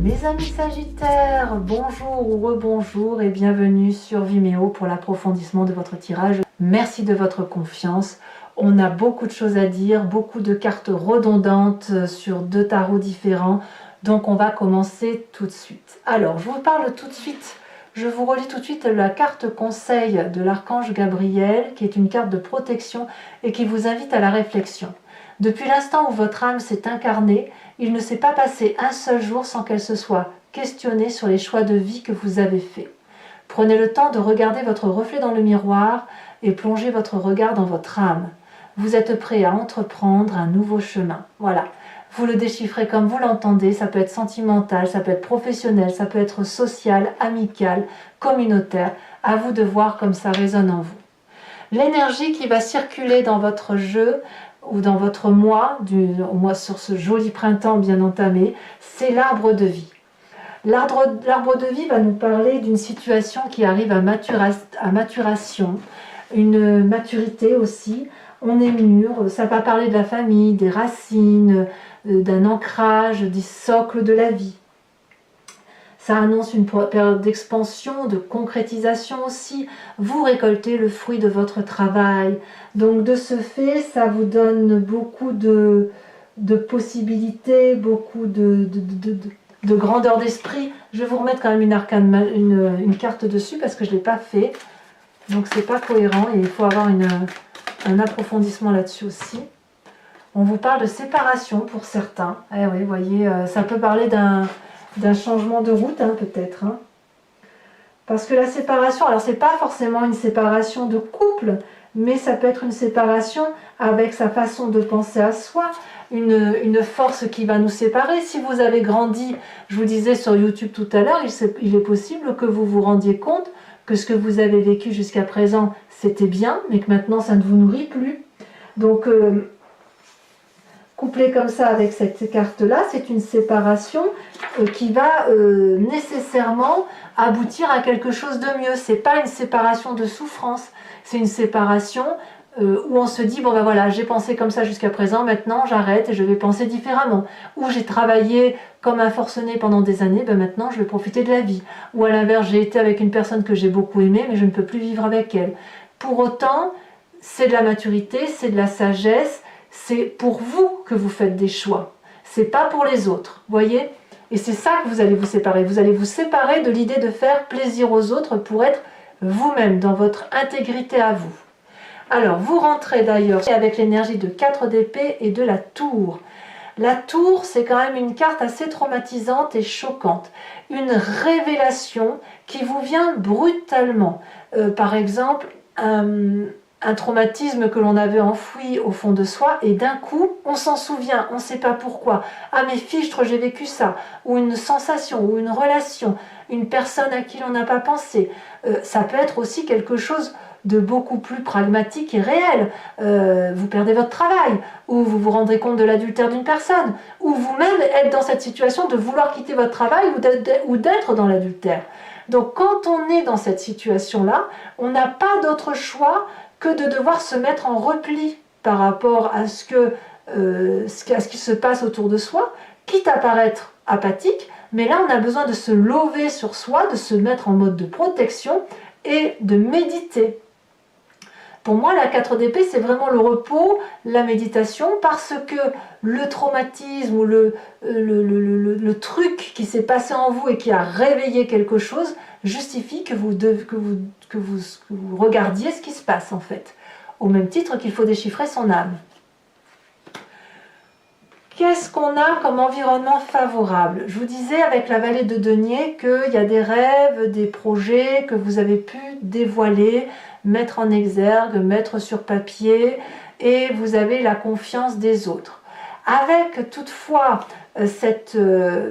Mes amis Sagittaires, bonjour ou rebonjour et bienvenue sur Vimeo pour l'approfondissement de votre tirage. Merci de votre confiance. On a beaucoup de choses à dire, beaucoup de cartes redondantes sur deux tarots différents. Donc on va commencer tout de suite. Alors, je vous parle tout de suite. Je vous relis tout de suite la carte conseil de l'archange Gabriel, qui est une carte de protection et qui vous invite à la réflexion. Depuis l'instant où votre âme s'est incarnée, il ne s'est pas passé un seul jour sans qu'elle se soit questionnée sur les choix de vie que vous avez faits. Prenez le temps de regarder votre reflet dans le miroir et plongez votre regard dans votre âme. Vous êtes prêt à entreprendre un nouveau chemin. Voilà. Vous le déchiffrez comme vous l'entendez, ça peut être sentimental, ça peut être professionnel, ça peut être social, amical, communautaire. À vous de voir comme ça résonne en vous. L'énergie qui va circuler dans votre jeu ou dans votre mois sur ce joli printemps bien entamé, c'est l'arbre de vie. L'arbre de vie va nous parler d'une situation qui arrive à maturation, une maturité aussi. On est mûr, ça va parler de la famille, des racines, d'un ancrage, des socles de la vie. Ça annonce une période d'expansion, de concrétisation aussi. Vous récoltez le fruit de votre travail. Donc de ce fait, ça vous donne beaucoup de possibilités, beaucoup de grandeur d'esprit. Je vais vous remettre quand même une carte dessus parce que je ne l'ai pas fait. Donc c'est pas cohérent et il faut avoir un approfondissement là-dessus aussi. On vous parle de séparation pour certains. Eh oui, vous voyez, ça peut parler d'un changement de route, hein, peut-être. Hein. Parce que la séparation, alors c'est pas forcément une séparation de couple, mais ça peut être une séparation avec sa façon de penser à soi, une force qui va nous séparer. Si vous avez grandi, je vous disais sur YouTube tout à l'heure, il est possible que vous vous rendiez compte que ce que vous avez vécu jusqu'à présent, c'était bien, mais que maintenant ça ne vous nourrit plus. Donc, couplé comme ça avec cette carte-là, c'est une séparation qui va nécessairement aboutir à quelque chose de mieux. C'est pas une séparation de souffrance, c'est une séparation où on se dit, bon ben voilà, j'ai pensé comme ça jusqu'à présent, maintenant j'arrête et je vais penser différemment. Ou j'ai travaillé comme un forcené pendant des années, ben maintenant je vais profiter de la vie. Ou à l'inverse, j'ai été avec une personne que j'ai beaucoup aimée, mais je ne peux plus vivre avec elle. Pour autant, c'est de la maturité, c'est de la sagesse, c'est pour vous que vous faites des choix. C'est pas pour les autres, voyez? Et c'est ça que vous allez vous séparer. Vous allez vous séparer de l'idée de faire plaisir aux autres pour être vous-même, dans votre intégrité à vous. Alors, vous rentrez d'ailleurs avec l'énergie de 4 d'épée et de la tour. La tour, c'est quand même une carte assez traumatisante et choquante. Une révélation qui vous vient brutalement. Par exemple, un traumatisme que l'on avait enfoui au fond de soi et d'un coup, on s'en souvient, on ne sait pas pourquoi. Ah mais fichtre, j'ai vécu ça. Ou une sensation, ou une relation, une personne à qui l'on n'a pas pensé. Ça peut être aussi quelque chose de beaucoup plus pragmatique et réel. Vous perdez votre travail, ou vous vous rendrez compte de l'adultère d'une personne, ou vous-même êtes dans cette situation de vouloir quitter votre travail ou d'être dans l'adultère. Donc quand on est dans cette situation-là, on n'a pas d'autre choix que de devoir se mettre en repli par rapport à ce qui se passe autour de soi, quitte à paraître apathique, mais là on a besoin de se lever sur soi, de se mettre en mode de protection et de méditer. Pour moi, la 4 d'épée, c'est vraiment le repos, la méditation, parce que le traumatisme ou le truc qui s'est passé en vous et qui a réveillé quelque chose justifie que vous regardiez ce qui se passe en fait. Au même titre qu'il faut déchiffrer son âme. Qu'est-ce qu'on a comme environnement favorable? Je vous disais avec la vallée de denier qu'il y a des rêves, des projets que vous avez pu dévoiler, mettre en exergue, mettre sur papier, et vous avez la confiance des autres. Avec toutefois cette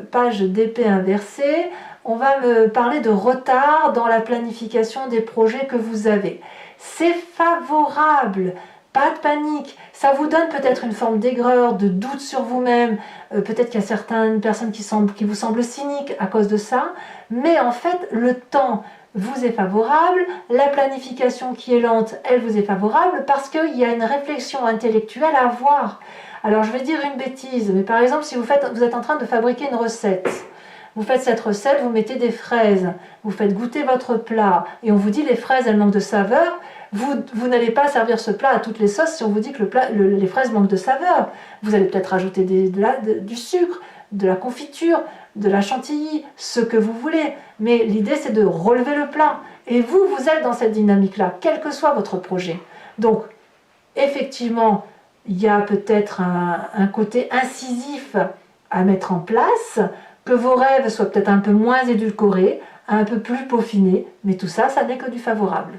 page d'épée inversée, on va me parler de retard dans la planification des projets que vous avez. C'est favorable. Pas de panique, ça vous donne peut-être une forme d'aigreur, de doute sur vous-même, peut-être qu'il y a certaines personnes qui vous semblent cyniques à cause de ça, mais en fait le temps vous est favorable, la planification qui est lente, elle vous est favorable parce qu'il y a une réflexion intellectuelle à avoir. Alors je vais dire une bêtise, mais par exemple si vous êtes en train de fabriquer une recette, Vous faites cette recette, vous mettez des fraises, vous faites goûter votre plat, et on vous dit les fraises, elles manquent de saveur. Vous n'allez pas servir ce plat à toutes les sauces si on vous dit que les fraises manquent de saveur. Vous allez peut-être rajouter du sucre, de la confiture, de la chantilly, ce que vous voulez. Mais l'idée, c'est de relever le plat. Et vous êtes dans cette dynamique-là, quel que soit votre projet. Donc, effectivement, il y a peut-être un côté incisif à mettre en place, que vos rêves soient peut-être un peu moins édulcorés, un peu plus peaufinés, mais tout ça, ça n'est que du favorable.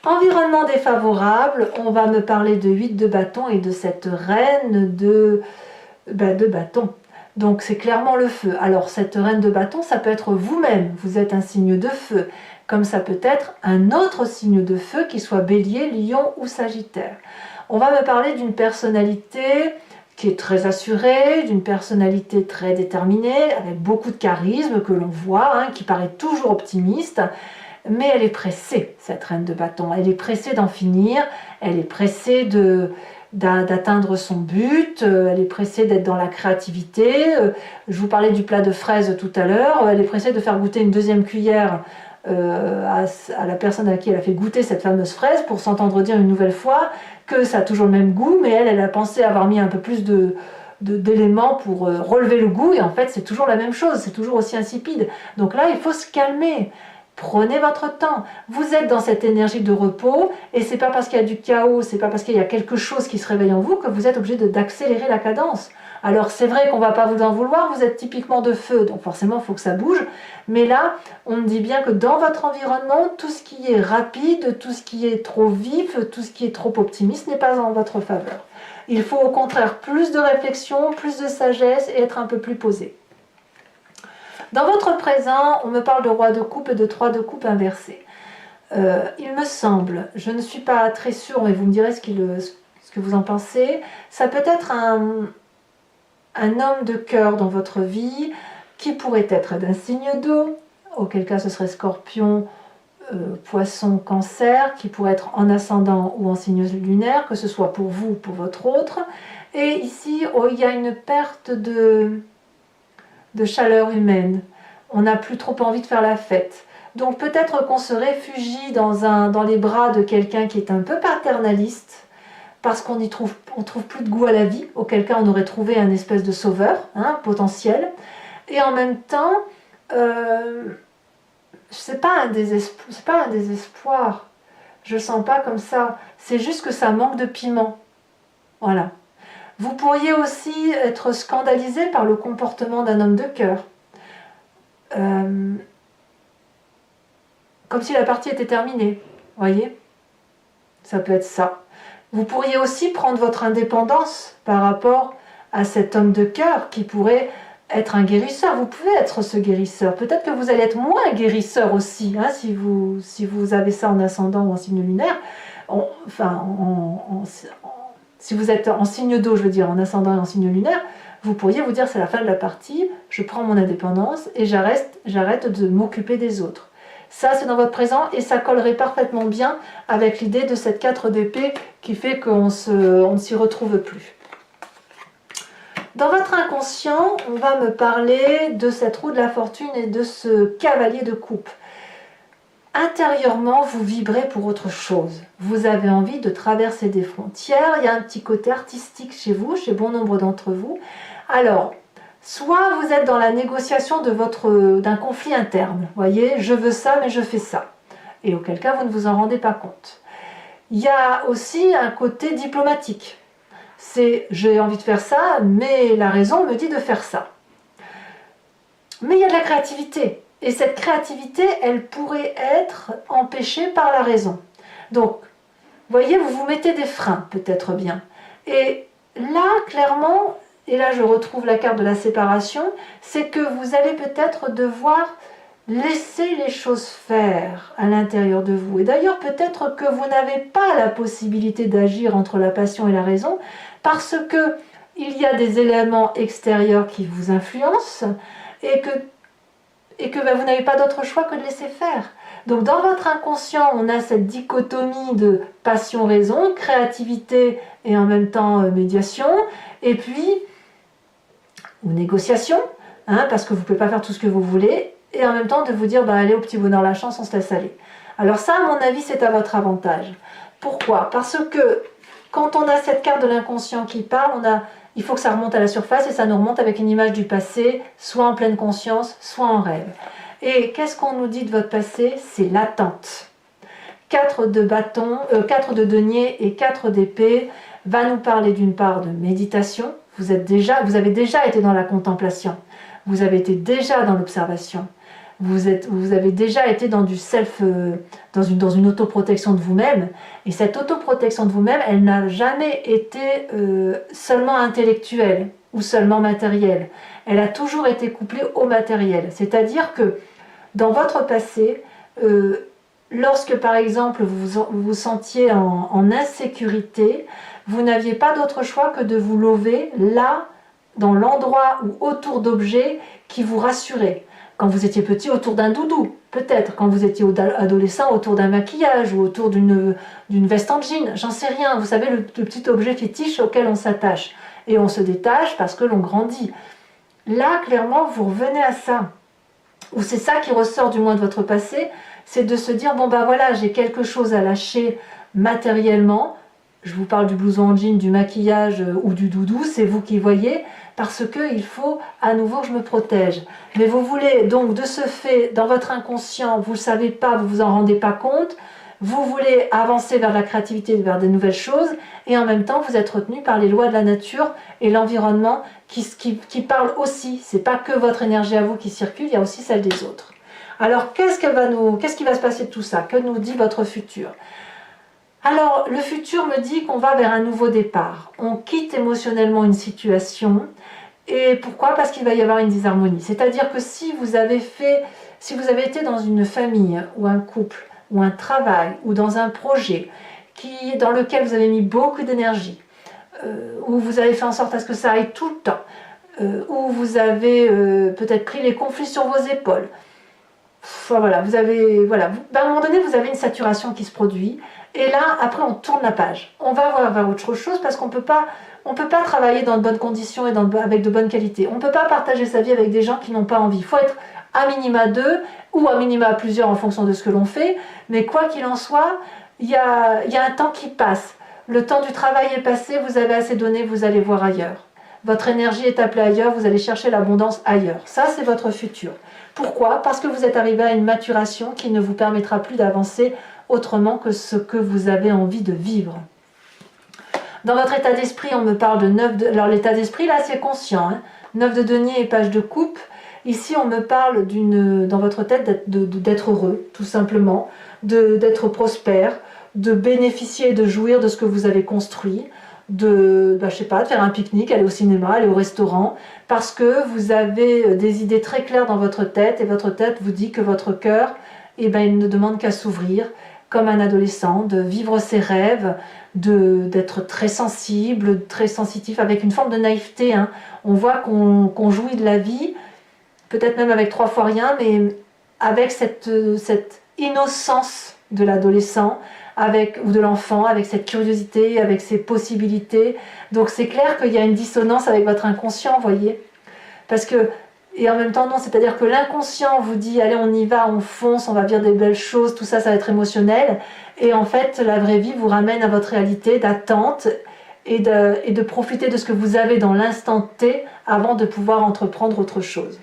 Environnement défavorable, on va me parler de 8 de bâton et de cette reine de bâton. Donc c'est clairement le feu. Alors cette reine de bâton, ça peut être vous-même, vous êtes un signe de feu, comme ça peut être un autre signe de feu qui soit bélier, lion ou sagittaire. On va me parler d'une personnalité qui est très assurée, d'une personnalité très déterminée, avec beaucoup de charisme que l'on voit, qui paraît toujours optimiste, mais elle est pressée, cette reine de bâton. Elle est pressée d'en finir, elle est pressée d'atteindre son but, elle est pressée d'être dans la créativité. Je vous parlais du plat de fraises tout à l'heure, elle est pressée de faire goûter une deuxième cuillère à la personne à qui elle a fait goûter cette fameuse fraise pour s'entendre dire une nouvelle fois que ça a toujours le même goût, mais elle a pensé avoir mis un peu plus d'éléments pour relever le goût, et en fait c'est toujours la même chose, c'est toujours aussi insipide. Donc là il faut se calmer. Prenez votre temps. Vous êtes dans cette énergie de repos, et c'est pas parce qu'il y a du chaos, c'est pas parce qu'il y a quelque chose qui se réveille en vous que vous êtes obligé d'accélérer la cadence. Alors c'est vrai qu'on va pas vous en vouloir, vous êtes typiquement de feu, donc forcément il faut que ça bouge, mais là on me dit bien que dans votre environnement, tout ce qui est rapide, tout ce qui est trop vif, tout ce qui est trop optimiste n'est pas en votre faveur. Il faut au contraire plus de réflexion, plus de sagesse et être un peu plus posé. Dans votre présent, on me parle de roi de coupe et de 3 de coupe inversé. Il me semble, je ne suis pas très sûre, mais vous me direz ce que vous en pensez, ça peut être un homme de cœur dans votre vie qui pourrait être d'un signe d'eau, auquel cas ce serait Scorpion, Poisson, Cancer, qui pourrait être en ascendant ou en signe lunaire, que ce soit pour vous ou pour votre autre. Et ici, il y a une perte de chaleur humaine. On n'a plus trop envie de faire la fête. Donc peut-être qu'on se réfugie dans les bras de quelqu'un qui est un peu paternaliste, parce qu'on trouve plus de goût à la vie, auquel cas on aurait trouvé un espèce de sauveur potentiel. Et en même temps, c'est pas un désespoir. Je le sens pas comme ça. C'est juste que ça manque de piment. Voilà. Vous pourriez aussi être scandalisé par le comportement d'un homme de cœur. Comme si la partie était terminée. Voyez ? Ça peut être ça. Vous pourriez aussi prendre votre indépendance par rapport à cet homme de cœur qui pourrait être un guérisseur. Vous pouvez être ce guérisseur. Peut-être que vous allez être moins guérisseur aussi, si vous avez ça en ascendant ou en signe lunaire. Si vous êtes en signe d'eau, je veux dire en ascendant et en signe lunaire, vous pourriez vous dire c'est la fin de la partie, je prends mon indépendance et j'arrête de m'occuper des autres. Ça c'est dans votre présent et ça collerait parfaitement bien avec l'idée de cette 4 d'épée qui fait qu'on ne s'y retrouve plus. Dans votre inconscient, on va me parler de cette roue de la fortune et de ce cavalier de coupe. Intérieurement, vous vibrez pour autre chose. Vous avez envie de traverser des frontières. Il y a un petit côté artistique chez vous, chez bon nombre d'entre vous. Alors, soit vous êtes dans la négociation d'un conflit interne. Vous voyez, je veux ça, mais je fais ça. Et auquel cas, vous ne vous en rendez pas compte. Il y a aussi un côté diplomatique. C'est, j'ai envie de faire ça, mais la raison me dit de faire ça. Mais il y a de la créativité. Et cette créativité, elle pourrait être empêchée par la raison. Donc, vous voyez, vous vous mettez des freins, peut-être bien. Et là, clairement, et là je retrouve la carte de la séparation, c'est que vous allez peut-être devoir laisser les choses faire à l'intérieur de vous. Et d'ailleurs, peut-être que vous n'avez pas la possibilité d'agir entre la passion et la raison, parce que il y a des éléments extérieurs qui vous influencent, et que vous n'avez pas d'autre choix que de laisser faire. Donc dans votre inconscient, on a cette dichotomie de passion-raison, créativité et en même temps médiation, et puis, ou négociation, hein, parce que vous ne pouvez pas faire tout ce que vous voulez, et en même temps de vous dire, bah, allez au petit bonheur la chance, on se laisse aller. Alors ça, à mon avis, c'est à votre avantage. Pourquoi? Parce que quand on a cette carte de l'inconscient qui parle, il faut que ça remonte à la surface, et ça nous remonte avec une image du passé, soit en pleine conscience, soit en rêve. Et qu'est-ce qu'on nous dit de votre passé? C'est l'attente. 4 de bâton, 4 de denier et 4 d'épée va nous parler d'une part de méditation. Vous avez déjà été dans la contemplation, vous avez été déjà dans l'observation, vous avez déjà été dans du self, dans une autoprotection de vous-même, et cette autoprotection de vous-même, elle n'a jamais été seulement intellectuelle ou seulement matérielle, elle a toujours été couplée au matériel, c'est-à-dire que dans votre passé, lorsque par exemple vous vous sentiez en insécurité, vous n'aviez pas d'autre choix que de vous lever là, dans l'endroit ou autour d'objets qui vous rassuraient. Quand vous étiez petit, autour d'un doudou, peut-être. Quand vous étiez adolescent, autour d'un maquillage ou autour d'une veste en jean, j'en sais rien. Vous savez, le petit objet fétiche auquel on s'attache. Et on se détache parce que l'on grandit. Là, clairement, vous revenez à ça. Ou c'est ça qui ressort du moins de votre passé, c'est de se dire, bon ben voilà, j'ai quelque chose à lâcher matériellement, je vous parle du blouson en jean, du maquillage ou du doudou, c'est vous qui voyez, parce qu'il faut à nouveau que je me protège. Mais vous voulez donc de ce fait, dans votre inconscient, vous ne savez pas, vous ne vous en rendez pas compte, vous voulez avancer vers la créativité, vers de nouvelles choses, et en même temps vous êtes retenu par les lois de la nature et l'environnement qui parlent aussi. C'est pas que votre énergie à vous qui circule, il y a aussi celle des autres. Alors qu'est-ce qui va se passer de tout ça? Que nous dit votre futur? Alors le futur me dit qu'on va vers un nouveau départ. On quitte émotionnellement une situation. Et pourquoi? Parce qu'il va y avoir une disharmonie. C'est-à-dire que si vous avez été dans une famille ou un couple, ou un travail, ou dans un projet dans lequel vous avez mis beaucoup d'énergie, où vous avez fait en sorte à ce que ça aille tout le temps, où vous avez peut-être pris les conflits sur vos épaules. Voilà, à un moment donné, vous avez une saturation qui se produit, et là, après, on tourne la page. On va voir vers autre chose parce qu'on ne peut pas travailler dans de bonnes conditions et avec de bonnes qualités. On ne peut pas partager sa vie avec des gens qui n'ont pas envie. Il faut être à minima 2 ou à minima plusieurs en fonction de ce que l'on fait, mais quoi qu'il en soit, il y a un temps qui passe. Le temps du travail est passé, vous avez assez donné, vous allez voir ailleurs. Votre énergie est appelée ailleurs, vous allez chercher l'abondance ailleurs. Ça, c'est votre futur. Pourquoi? Parce que vous êtes arrivé à une maturation qui ne vous permettra plus d'avancer autrement que ce que vous avez envie de vivre. Dans votre état d'esprit, on me parle de 9 de... Alors l'état d'esprit, là, c'est conscient. 9 de denier et page de coupe. Ici, on me parle dans votre tête d'être heureux, tout simplement, d'être prospère, de bénéficier et de jouir de ce que vous avez construit, je sais pas, de faire un pique-nique, aller au cinéma, aller au restaurant, parce que vous avez des idées très claires dans votre tête, et votre tête vous dit que votre cœur, il ne demande qu'à s'ouvrir, comme un adolescent, de vivre ses rêves, d'être très sensible, très sensitif, avec une forme de naïveté. On voit qu'on jouit de la vie, peut-être même avec 3 fois rien, mais avec cette innocence de l'adolescent, ou de l'enfant, avec cette curiosité, avec ses possibilités. Donc c'est clair qu'il y a une dissonance avec votre inconscient, vous voyez. Et en même temps, non, c'est-à-dire que l'inconscient vous dit, allez, on y va, on fonce, on va vivre des belles choses, tout ça, ça va être émotionnel. Et en fait, la vraie vie vous ramène à votre réalité d'attente et de profiter de ce que vous avez dans l'instant T avant de pouvoir entreprendre autre chose.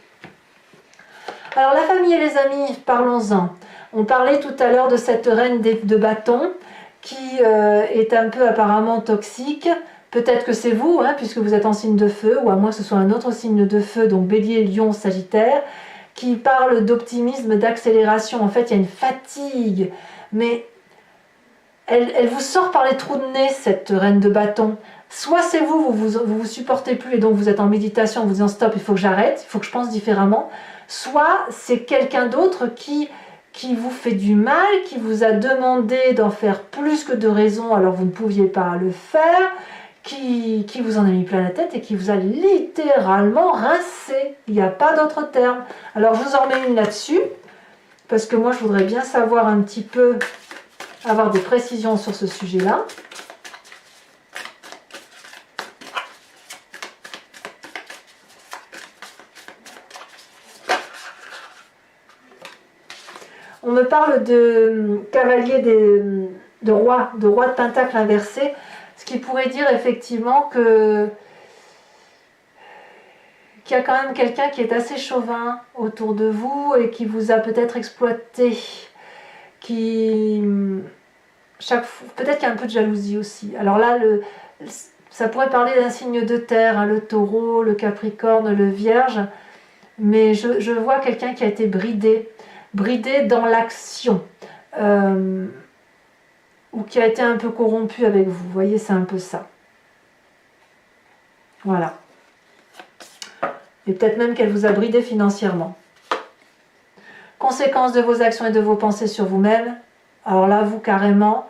Alors, la famille et les amis, parlons-en. On parlait tout à l'heure de cette reine de bâton qui est un peu apparemment toxique. Peut-être que c'est vous, puisque vous êtes en signe de feu, ou à moins que ce soit un autre signe de feu, donc Bélier, Lion, Sagittaire, qui parle d'optimisme, d'accélération. En fait, il y a une fatigue, mais elle vous sort par les trous de nez, cette reine de bâton. Soit c'est vous supportez plus et donc vous êtes en méditation, vous disant stop, il faut que j'arrête, il faut que je pense différemment. Soit c'est quelqu'un d'autre qui vous fait du mal, qui vous a demandé d'en faire plus que de raison, alors vous ne pouviez pas le faire, qui vous en a mis plein la tête et qui vous a littéralement rincé. Il n'y a pas d'autre terme. Alors je vous en mets une là-dessus, parce que moi je voudrais bien savoir un petit peu, avoir des précisions sur ce sujet-là. On me parle de cavalier de roi de pentacle inversé, ce qui pourrait dire effectivement que qu'il y a quand même quelqu'un qui est assez chauvin autour de vous et qui vous a peut-être exploité, peut-être qu'il y a un peu de jalousie aussi. Alors là, ça pourrait parler d'un signe de terre, hein, le taureau, le capricorne, le vierge, mais je vois quelqu'un qui a été bridé dans l'action, ou qui a été un peu corrompu avec vous. Vous voyez, c'est un peu ça. Voilà. Et peut-être même qu'elle vous a bridé financièrement. Conséquence de vos actions et de vos pensées sur vous-même. Alors là, vous, carrément,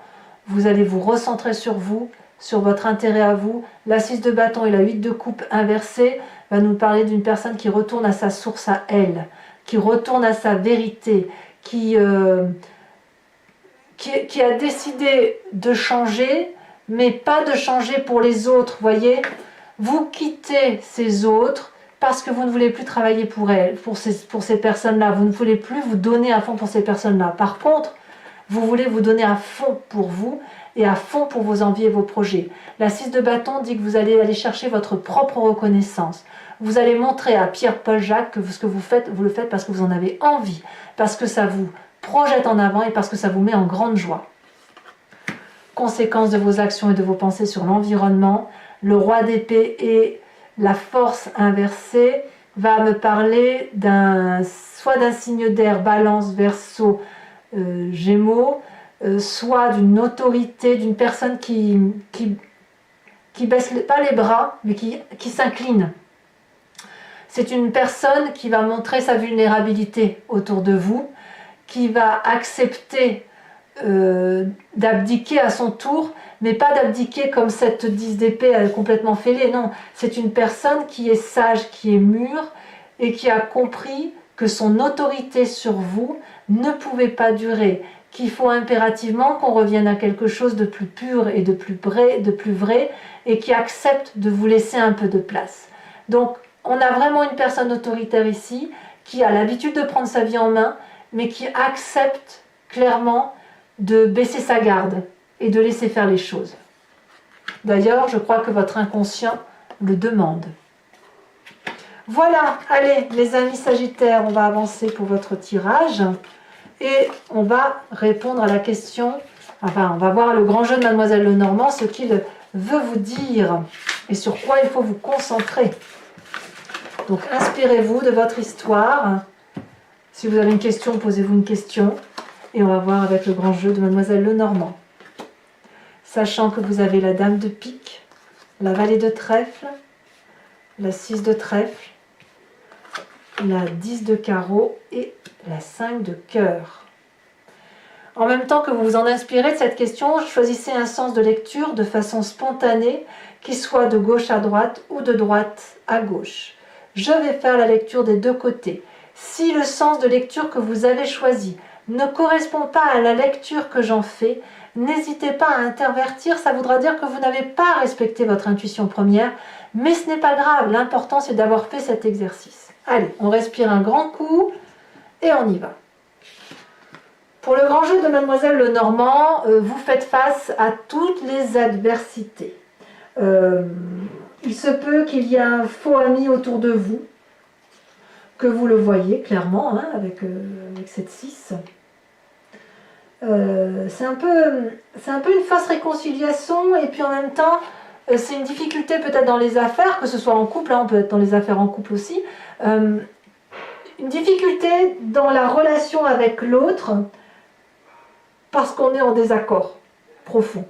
vous allez vous recentrer sur vous, sur votre intérêt à vous. La 6 de bâton et la 8 de coupe inversée va nous parler d'une personne qui retourne à sa source à elle, qui retourne à sa vérité, qui a décidé de changer, mais pas de changer pour les autres, voyez. Vous quittez ces autres parce que vous ne voulez plus travailler pour elles, pour ces personnes-là. Vous ne voulez plus vous donner à fond pour ces personnes-là. Par contre, vous voulez vous donner à fond pour vous et à fond pour vos envies et vos projets. La 6 de bâton dit que vous allez aller chercher votre propre reconnaissance. Vous allez montrer à Pierre, Paul, Jacques que ce que vous faites, vous le faites parce que vous en avez envie, parce que ça vous projette en avant et parce que ça vous met en grande joie. Conséquence de vos actions et de vos pensées sur l'environnement, le roi d'épée et la force inversée va me parler soit d'un signe d'air, balance, verseau, gémeaux, soit d'une autorité, d'une personne qui baisse pas les bras, mais qui s'incline. C'est une personne qui va montrer sa vulnérabilité autour de vous, qui va accepter d'abdiquer à son tour, mais pas d'abdiquer comme cette 10 d'épée complètement fêlée, non. C'est une personne qui est sage, qui est mûre, et qui a compris que son autorité sur vous ne pouvait pas durer, qu'il faut impérativement qu'on revienne à quelque chose de plus pur et de plus vrai, et qui accepte de vous laisser un peu de place. Donc, on a vraiment une personne autoritaire ici, qui a l'habitude de prendre sa vie en main, mais qui accepte clairement de baisser sa garde et de laisser faire les choses. D'ailleurs, je crois que votre inconscient le demande. Voilà, allez les amis Sagittaires, on va avancer pour votre tirage et on va répondre à la question, enfin on va voir le grand jeu de Mademoiselle Lenormand, ce qu'il veut vous dire et sur quoi il faut vous concentrer. Donc inspirez-vous de votre histoire. Si vous avez une question, posez-vous une question. Et on va voir avec le grand jeu de Mademoiselle Lenormand. Sachant que vous avez la dame de pique, la valet de trèfle, la 6 de trèfle, la 10 de carreau et la 5 de cœur. En même temps que vous vous en inspirez de cette question, choisissez un sens de lecture de façon spontanée, qui soit de gauche à droite ou de droite à gauche. Je vais faire la lecture des deux côtés. Si le sens de lecture que vous avez choisi ne correspond pas à la lecture que j'en fais, n'hésitez pas à intervertir, ça voudra dire que vous n'avez pas respecté votre intuition première, mais ce n'est pas grave, l'important c'est d'avoir fait cet exercice. Allez, on respire un grand coup et on y va. Pour le grand jeu de Mademoiselle Lenormand, vous faites face à toutes les adversités. Il se peut qu'il y ait un faux ami autour de vous, que vous le voyez clairement, hein, avec cette 6. C'est un peu une fausse réconciliation, et puis en même temps, c'est une difficulté peut-être dans les affaires, que ce soit en couple, hein, on peut être dans les affaires en couple aussi, une difficulté dans la relation avec l'autre, parce qu'on est en désaccord profond.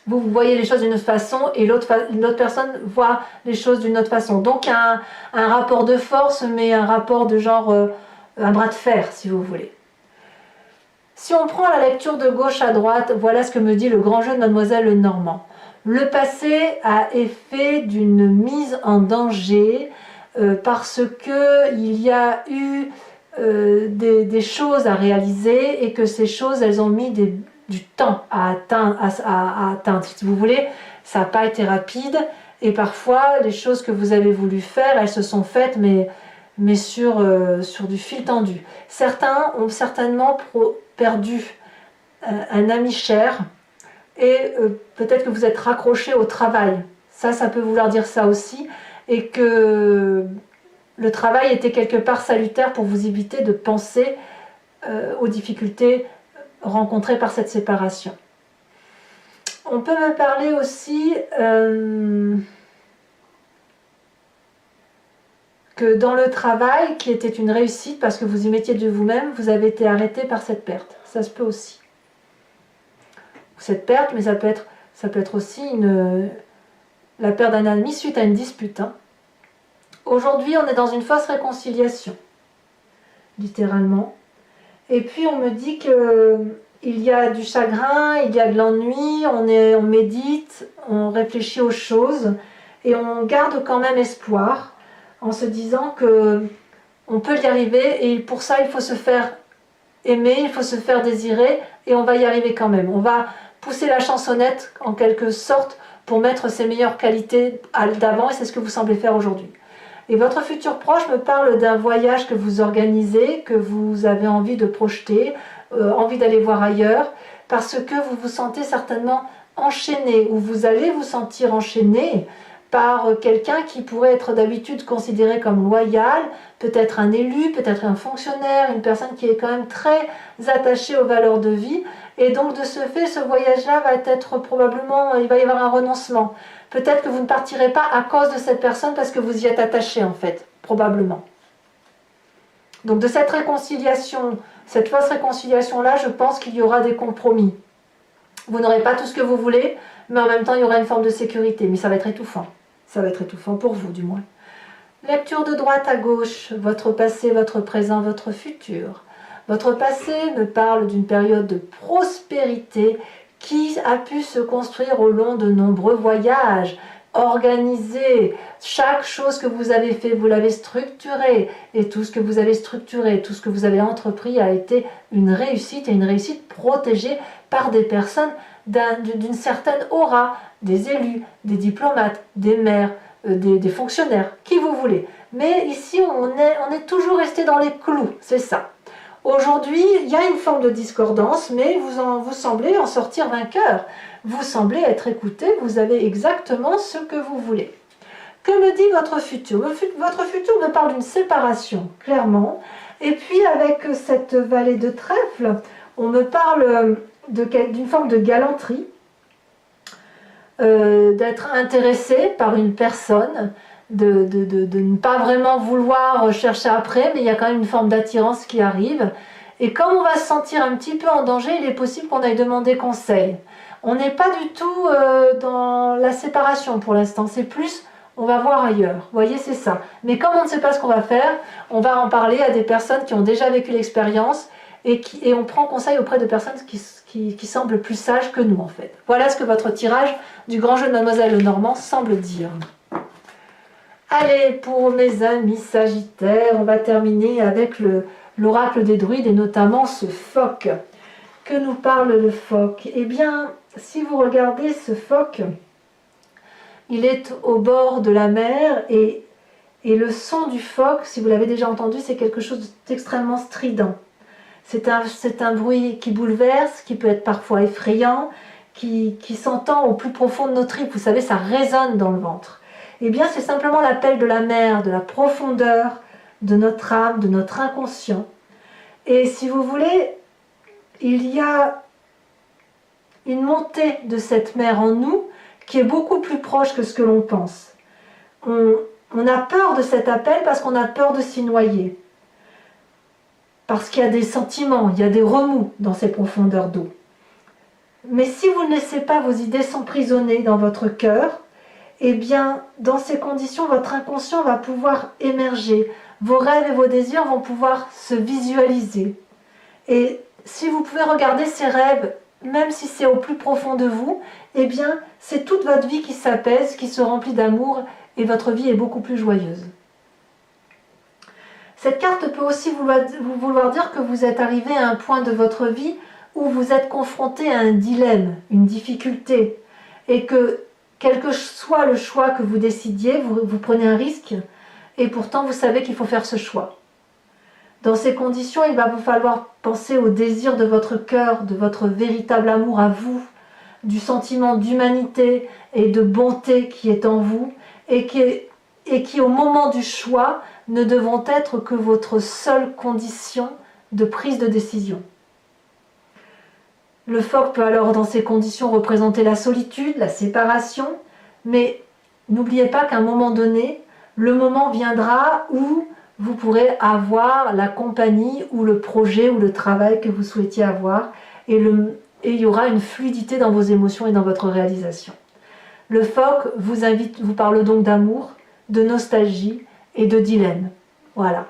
Vous voyez les choses d'une autre façon et une autre personne voit les choses d'une autre façon. Donc il y a un rapport de force, mais un rapport de genre, un bras de fer, si vous voulez. Si on prend la lecture de gauche à droite, voilà ce que me dit le grand jeu de Mademoiselle Lenormand. Le passé a effet d'une mise en danger parce qu'il y a eu des choses à réaliser et que ces choses, elles ont mis du temps à atteindre. Si vous voulez, ça n'a pas été rapide et parfois les choses que vous avez voulu faire, elles se sont faites, mais mais sur du fil tendu. Certains ont certainement perdu un ami cher, et peut-être que vous êtes raccroché au travail. Ça peut vouloir dire ça aussi, et que le travail était quelque part salutaire pour vous éviter de penser aux difficultés rencontrées par cette séparation. On peut me parler aussi que dans le travail, qui était une réussite parce que vous y mettiez de vous-même, vous avez été arrêté par cette perte. Ça se peut aussi. Cette perte, mais ça peut être aussi la perte d'un ami suite à une dispute. Hein. Aujourd'hui, on est dans une fausse réconciliation, littéralement. Et puis, on me dit qu'il y a du chagrin, il y a de l'ennui, on médite, on réfléchit aux choses, et on garde quand même espoir, en se disant qu'on peut y arriver, et pour ça, il faut se faire aimer, il faut se faire désirer, et on va y arriver quand même. On va pousser la chansonnette, en quelque sorte, pour mettre ses meilleures qualités d'avant, et c'est ce que vous semblez faire aujourd'hui. Et votre futur proche me parle d'un voyage que vous organisez, que vous avez envie de projeter, envie d'aller voir ailleurs, parce que vous vous sentez certainement enchaîné, ou vous allez vous sentir enchaîné par quelqu'un qui pourrait être d'habitude considéré comme loyal, peut-être un élu, peut-être un fonctionnaire, une personne qui est quand même très attachée aux valeurs de vie, et donc de ce fait, ce voyage-là va être probablement, il va y avoir un renoncement. Peut-être que vous ne partirez pas à cause de cette personne parce que vous y êtes attaché en fait, probablement. Donc de cette réconciliation, cette fausse réconciliation-là, je pense qu'il y aura des compromis. Vous n'aurez pas tout ce que vous voulez, mais en même temps il y aura une forme de sécurité, mais ça va être étouffant. Ça va être étouffant pour vous du moins. Lecture de droite à gauche, votre passé, votre présent, votre futur. Votre passé me parle d'une période de prospérité qui a pu se construire au long de nombreux voyages, organisé. Chaque chose que vous avez fait, vous l'avez structuré. Et tout ce que vous avez structuré, tout ce que vous avez entrepris a été une réussite, et une réussite protégée par des personnes d'une certaine aura, des élus, des diplomates, des maires, des fonctionnaires, qui vous voulez. Mais ici, on est toujours resté dans les clous, c'est ça. Aujourd'hui, il y a une forme de discordance, mais vous semblez en sortir vainqueur. Vous semblez être écouté, vous avez exactement ce que vous voulez. Que me dit votre futur? Votre futur me parle d'une séparation, clairement. Et puis avec cette vallée de trèfle, on me parle d'une forme de galanterie, d'être intéressé par une personne, de ne pas vraiment vouloir chercher après, mais il y a quand même une forme d'attirance qui arrive. Et comme on va se sentir un petit peu en danger, il est possible qu'on aille demander conseil. On n'est pas du tout dans la séparation pour l'instant, c'est plus on va voir ailleurs. Vous voyez, c'est ça. Mais comme on ne sait pas ce qu'on va faire, on va en parler à des personnes qui ont déjà vécu l'expérience, et on prend conseil auprès de personnes qui semblent plus sages que nous en fait. Voilà ce que votre tirage du grand jeu de Mademoiselle Lenormand semble dire. Allez, pour mes amis Sagittaires, on va terminer avec l'oracle des druides, et notamment ce phoque. Que nous parle le phoque? Eh bien, si vous regardez ce phoque, il est au bord de la mer, et le son du phoque, si vous l'avez déjà entendu, c'est quelque chose d'extrêmement strident. C'est un bruit qui bouleverse, qui peut être parfois effrayant, qui s'entend au plus profond de nos tripes. Vous savez, ça résonne dans le ventre. Eh bien, c'est simplement l'appel de la mer, de la profondeur, de notre âme, de notre inconscient. Et si vous voulez, il y a une montée de cette mer en nous qui est beaucoup plus proche que ce que l'on pense. On a peur de cet appel parce qu'on a peur de s'y noyer. Parce qu'il y a des sentiments, il y a des remous dans ces profondeurs d'eau. Mais si vous ne laissez pas vos idées s'emprisonner dans votre cœur, eh bien, dans ces conditions, votre inconscient va pouvoir émerger. Vos rêves et vos désirs vont pouvoir se visualiser. Et si vous pouvez regarder ces rêves, même si c'est au plus profond de vous, eh bien, c'est toute votre vie qui s'apaise, qui se remplit d'amour, et votre vie est beaucoup plus joyeuse. Cette carte peut aussi vouloir dire que vous êtes arrivé à un point de votre vie où vous êtes confronté à un dilemme, une difficulté, et que quel que soit le choix que vous décidiez, vous prenez un risque, et pourtant vous savez qu'il faut faire ce choix. Dans ces conditions, il va vous falloir penser au désir de votre cœur, de votre véritable amour à vous, du sentiment d'humanité et de bonté qui est en vous et qui au moment du choix ne devront être que votre seule condition de prise de décision. Le phoque peut alors dans ces conditions représenter la solitude, la séparation, mais n'oubliez pas qu'à un moment donné, le moment viendra où vous pourrez avoir la compagnie ou le projet ou le travail que vous souhaitiez avoir et il y aura une fluidité dans vos émotions et dans votre réalisation. Le phoque vous parle donc d'amour, de nostalgie et de dilemme. Voilà.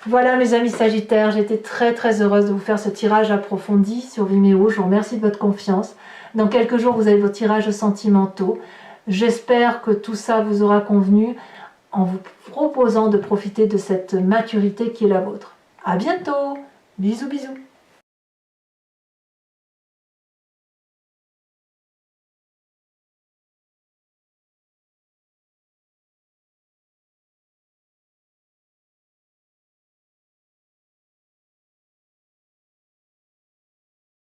Voilà mes amis Sagittaires, j'étais très heureuse de vous faire ce tirage approfondi sur Vimeo. Je vous remercie de votre confiance. Dans quelques jours, vous avez vos tirages sentimentaux. J'espère que tout ça vous aura convenu en vous proposant de profiter de cette maturité qui est la vôtre. À bientôt. Bisous bisous.